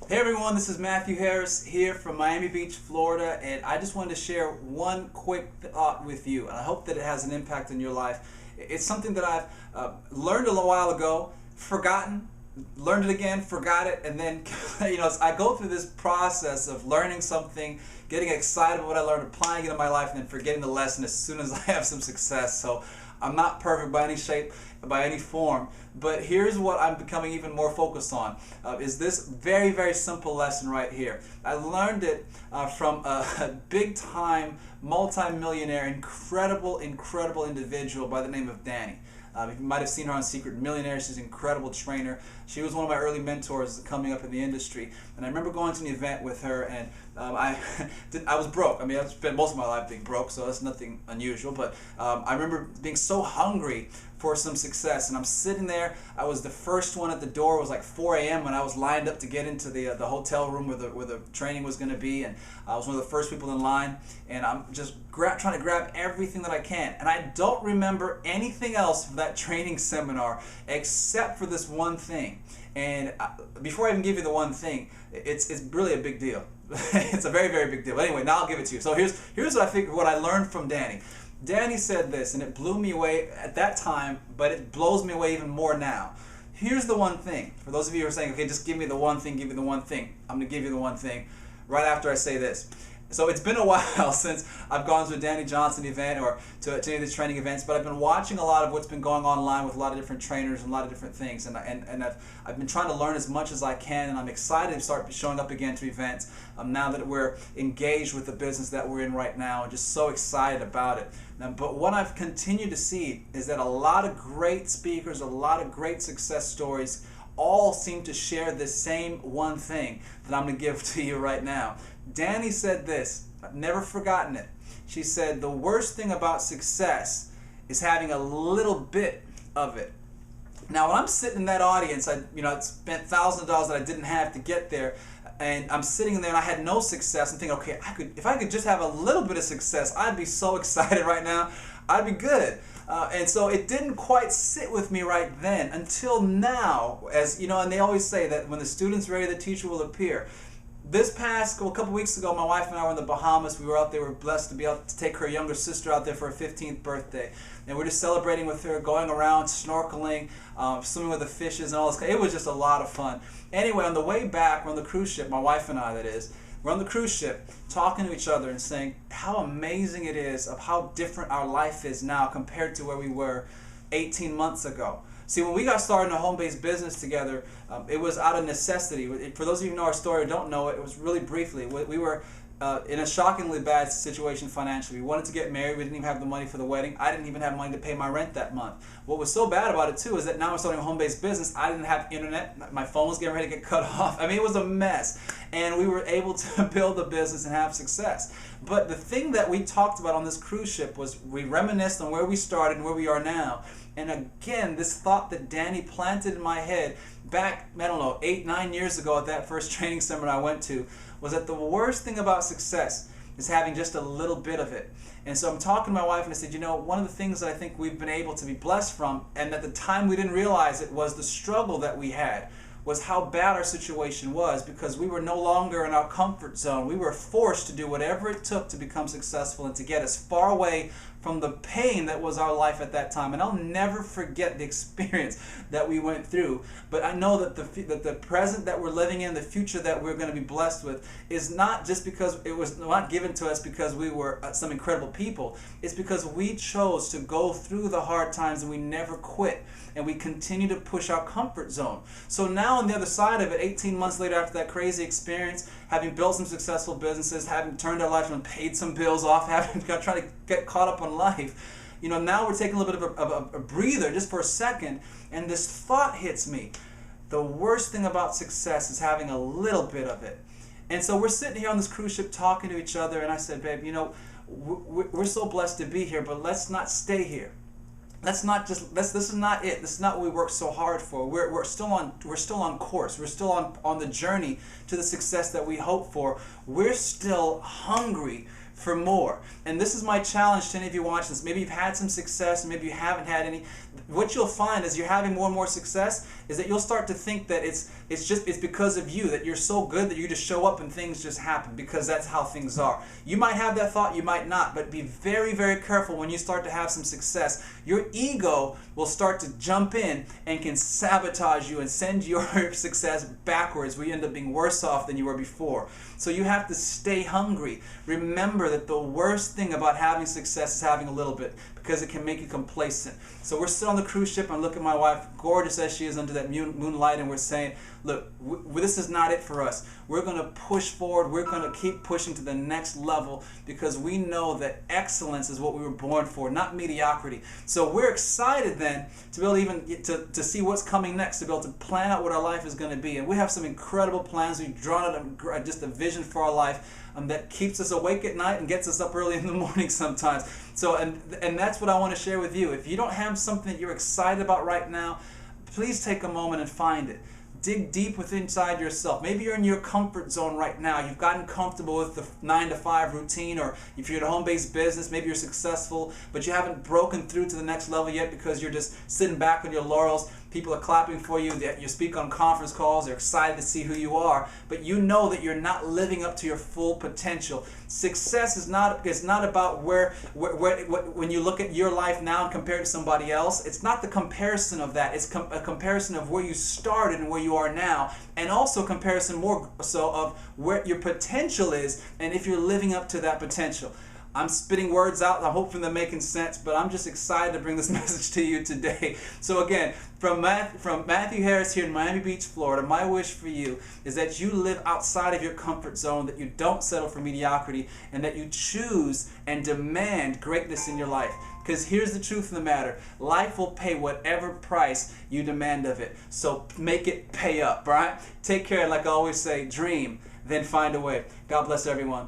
Hey everyone, this is Matthew Harris here from Miami Beach, Florida, and I just wanted to share one quick thought with you, and I hope that it has an impact in your life. It's something that I've learned a little while ago, forgotten, learned it again, forgot it, and then I go through this process of learning something, getting excited about what I learned, applying it in my life, and then forgetting the lesson as soon as I have some success. So I'm not perfect by any shape, by any form, but here's what I'm becoming even more focused on, is this very, very simple lesson right here. I learned it from a big-time, multi-millionaire, incredible individual by the name of Danny. You might have seen her on Secret Millionaire. She's an incredible trainer. She was one of my early mentors coming up in the industry. And I remember going to an event with her, and I was broke. I mean, I've spent most of my life being broke, so that's nothing unusual. But I remember being so hungry for some success, and I'm sitting there. I was the first one at the door. It was like 4 a.m. when I was lined up to get into the hotel room where the training was going to be, and I was one of the first people in line, and I'm just trying to grab everything that I can. And I don't remember anything else from that training seminar except for this one thing. And before I even give you the one thing, it's really a big deal. It's a very, very big deal. But anyway, now I'll give it to you. So here's what I learned from Danny. Danny said this, and it blew me away at that time, but it blows me away even more now. Here's the one thing. For those of you who are saying, okay, just give me the one thing, give me the one thing. I'm going to give you the one thing right after I say this. So it's been a while since I've gone to a Danny Johnson event or to any of these training events, but I've been watching a lot of what's been going online with a lot of different trainers and a lot of different things, and I've been trying to learn as much as I can, and I'm excited to start showing up again to events now that we're engaged with the business that we're in right now, and just so excited about it. But what I've continued to see is that a lot of great speakers, a lot of great success stories all seem to share this same one thing that I'm going to give to you right now. Danny said this, I've never forgotten it. She said, the worst thing about success is having a little bit of it. Now, when I'm sitting in that audience, I spent thousands of dollars that I didn't have to get there, and I'm sitting there and I had no success. I'm thinking, okay, if I could just have a little bit of success, I'd be so excited right now. I'd be good. And so it didn't quite sit with me right then until now, and they always say that when the student's ready, the teacher will appear. This past couple weeks ago, my wife and I were in the Bahamas. We were out there. We were blessed to be able to take her younger sister out there for her 15th birthday. And we're just celebrating with her, going around, snorkeling, swimming with the fishes and all this. It was just a lot of fun. Anyway, on the way back, we're on the cruise ship, my wife and I, that is. We're on the cruise ship talking to each other and saying how amazing it is of how different our life is now compared to where we were 18 months ago. See, when we got started in a home-based business together, it was out of necessity. For those of you who know our story or don't know it, it was really briefly. We were in a shockingly bad situation financially. We wanted to get married. We didn't even have the money for the wedding. I didn't even have money to pay my rent that month. What was so bad about it, too, is that now we're starting a home-based business. I didn't have internet. My phone was getting ready to get cut off. I mean, it was a mess. And we were able to build a business and have success. But the thing that we talked about on this cruise ship was we reminisced on where we started and where we are now. And again, this thought that Danny planted in my head back, 8, 9 years ago at that first training seminar I went to, was that the worst thing about success is having just a little bit of it. And so I'm talking to my wife and I said, one of the things that I think we've been able to be blessed from, and at the time we didn't realize it, was the struggle that we had, was how bad our situation was, because we were no longer in our comfort zone. We were forced to do whatever it took to become successful and to get as far away from the pain that was our life at that time. And I'll never forget the experience that we went through. But I know that the present that we're living in, the future that we're going to be blessed with, is not just because it was not given to us because we were some incredible people. It's because we chose to go through the hard times and we never quit. And we continue to push our comfort zone. So now on the other side of it, 18 months later after that crazy experience, having built some successful businesses, having turned our lives and paid some bills off, trying to get caught up on life, now we're taking a little bit of a breather just for a second, and this thought hits me. The worst thing about success is having a little bit of it. And so we're sitting here on this cruise ship talking to each other, and I said, babe, we're so blessed to be here, but let's not stay here. This is not it. This is not what we worked so hard for. We're still on course. We're still on the journey to the success that we hope for. We're still hungry for more. And this is my challenge to any of you watching this. Maybe you've had some success, maybe you haven't had any. What you'll find as you're having more and more success is that you'll start to think that it's It's because of you, that you're so good that you just show up and things just happen, because that's how things are. You might have that thought, you might not, but be very, very careful when you start to have some success. Your ego will start to jump in and can sabotage you and send your success backwards, where you end up being worse off than you were before. So you have to stay hungry. Remember that the worst thing about having success is having a little bit, because it can make you complacent. So we're still on the cruise ship, and look at my wife, gorgeous as she is under that moonlight, and we're saying, look, this is not it for us. We're going to push forward. We're going to keep pushing to the next level, because we know that excellence is what we were born for, not mediocrity. So we're excited then to be able to even to see what's coming next, to be able to plan out what our life is going to be. And we have some incredible plans. We've drawn out just a vision for our life that keeps us awake at night and gets us up early in the morning sometimes. So, and that's what I want to share with you. If you don't have something that you're excited about right now, please take a moment and find it. Dig deep within inside yourself. Maybe you're in your comfort zone right now. You've gotten comfortable with the 9-to-5 routine, or if you're in a home-based business, maybe you're successful, but you haven't broken through to the next level yet because you're just sitting back on your laurels. People are clapping for you. You speak on conference calls. They're excited to see who you are, but you know that you're not living up to your full potential. Success is not about when you look at your life now and compare it to somebody else. It's not the comparison of that. It's a comparison of where you started and where you are now, and also a comparison more so of where your potential is and if you're living up to that potential. I'm spitting words out. I'm hoping they're making sense, but I'm just excited to bring this message to you today. So again, from Matthew Harris here in Miami Beach, Florida, my wish for you is that you live outside of your comfort zone, that you don't settle for mediocrity, and that you choose and demand greatness in your life. Because here's the truth of the matter. Life will pay whatever price you demand of it. So make it pay up, right? Take care. Like I always say, dream, then find a way. God bless everyone.